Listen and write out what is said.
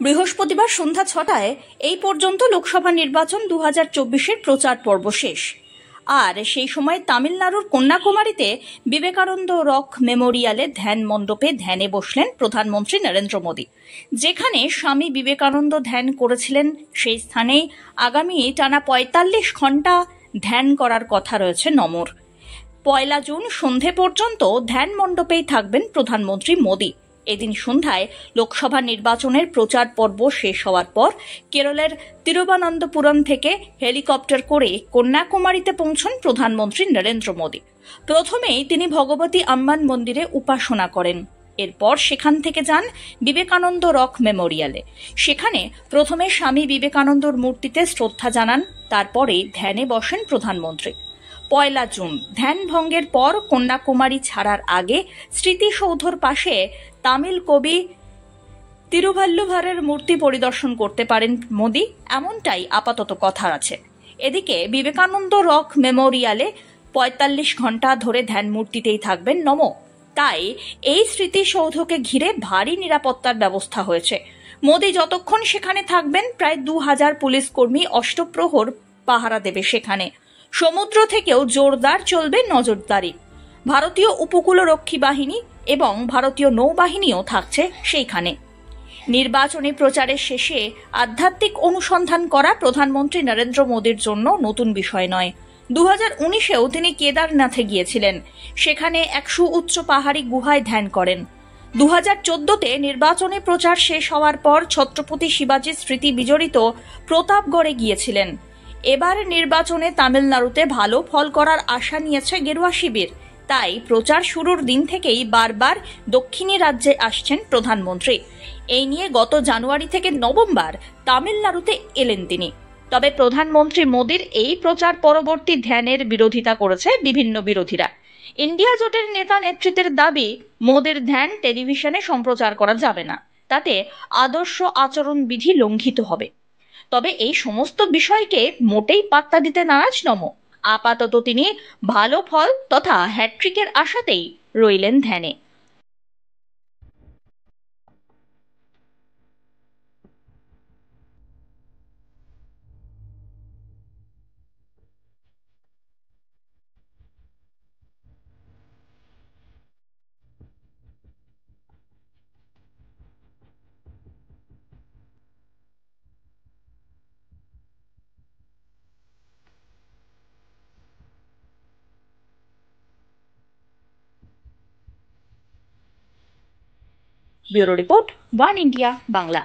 বৃহস্পতিবার সন্ধ্যা ৬টায় এই পর্যন্ত লোকসভা নির্বাচন ২০২৪-এর প্রচার পর্ব শেষ। আর সেই সময় তামিলনাড়ুর কন্যাকুমারীতে বিবেকানন্দ রক মেমোরিয়ালে ধ্যান মণ্ডপে ধ্যানে বসলেন প্রধানমন্ত্রী নরেন্দ্র মোদী। যেখানে স্বামী বিবেকানন্দ ধ্যান করেছিলেন সেই স্থানেই আগামী টানা ৪৫ ঘণ্টা ধ্যান করার কথা রয়েছে নমোর। ১ জুন সন্ধে পর্যন্ত ধ্যান মণ্ডপেই থাকবেন প্রধানমন্ত্রী মোদী। এদিন সন্ধ্যায় লোকসভা নির্বাচনের প্রচার পর্ব শেষ হওয়ার পর কেরলের তিরুবনন্তপুরম থেকে হেলিকপ্টার করে কন্যাকুমারীতে পৌঁছন প্রধানমন্ত্রী নরেন্দ্র মোদী। প্রথমেই তিনি ভগবতী আম্মান মন্দিরে উপাসনা করেন। এরপর সেখান থেকে যান বিবেকানন্দ রক মেমোরিয়ালে। সেখানে প্রথমে স্বামী বিবেকানন্দর মূর্তিতে শ্রদ্ধা জানান, তারপরে ধ্যানে বসেন প্রধানমন্ত্রী। ১ জুন ধ্যান ভঙ্গের পর কন্যাকুমারী ছাড়ার আগে স্মৃতিসৌধর পাশে তামিল কবি তিরুভাল্লুভারের মূর্তি পরিদর্শন করতে পারেন মোদী, এমনটাই আপাতত কথা আছে। এদিকে বিবেকানন্দ রক মেমোরিয়ালে ৪৫ ঘণ্টা ধরে ধ্যান মূর্তিতেই থাকবেন নমো। তাই এই স্মৃতিসৌধকে ঘিরে ভারী নিরাপত্তার ব্যবস্থা হয়েছে। মোদী যতক্ষণ সেখানে থাকবেন প্রায় ২০০০ পুলিশ কর্মী অষ্টপ্রহর পাহারা দেবে সেখানে। সমুদ্র থেকেও জোরদার চলবে নজরদারি। ভারতীয় উপকূলরক্ষী বাহিনী এবং ভারতীয় নৌবাহিনীও থাকছে সেইখানে। নির্বাচনী প্রচারের শেষে আধ্যাত্মিক অনুসন্ধান করা প্রধানমন্ত্রী নরেন্দ্র মোদীর জন্য নতুন বিষয় নয়। ২০১৯-এও তিনি কেদারনাথে গিয়েছিলেন। সেখানে এক সুউচ্চ পাহাড়ি গুহায় ধ্যান করেন। ২০১৪-তে নির্বাচনী প্রচার শেষ হওয়ার পর ছত্রপতি শিবাজির স্মৃতি বিজড়িত প্রতাপগড়ে গিয়েছিলেন। এবার নির্বাচনে তামিলনাড়ুতে ভালো ফল করার আশা নিয়েছে গেরুয়া শিবির। তাই প্রচার শুরুর দিন থেকেই বারবার দক্ষিণী রাজ্যে আসছেন প্রধানমন্ত্রী। এই নিয়ে গত জানুয়ারি থেকে নভেম্বর তামিলনাড়ুতে এলেন তিনি। তবে প্রধানমন্ত্রী মোদীর এই প্রচার পরবর্তী ধ্যানের বিরোধিতা করেছে বিভিন্ন বিরোধীরা। ইন্ডিয়া জোটের নেতা নেতৃত্বের দাবি, মোদীর ধ্যান টেলিভিশনে সম্প্রচার করা যাবে না, তাতে আদর্শ আচরণবিধি লঙ্ঘিত হবে। তবে এই সমস্ত বিষয়কে মোটেই পাত্তা দিতে নারাজ নমো। আপাতত তিনি ভালো ফল তথা হ্যাট্রিকের আশাতেই রইলেন ধ্যানে। Bureau report, one India Bangla.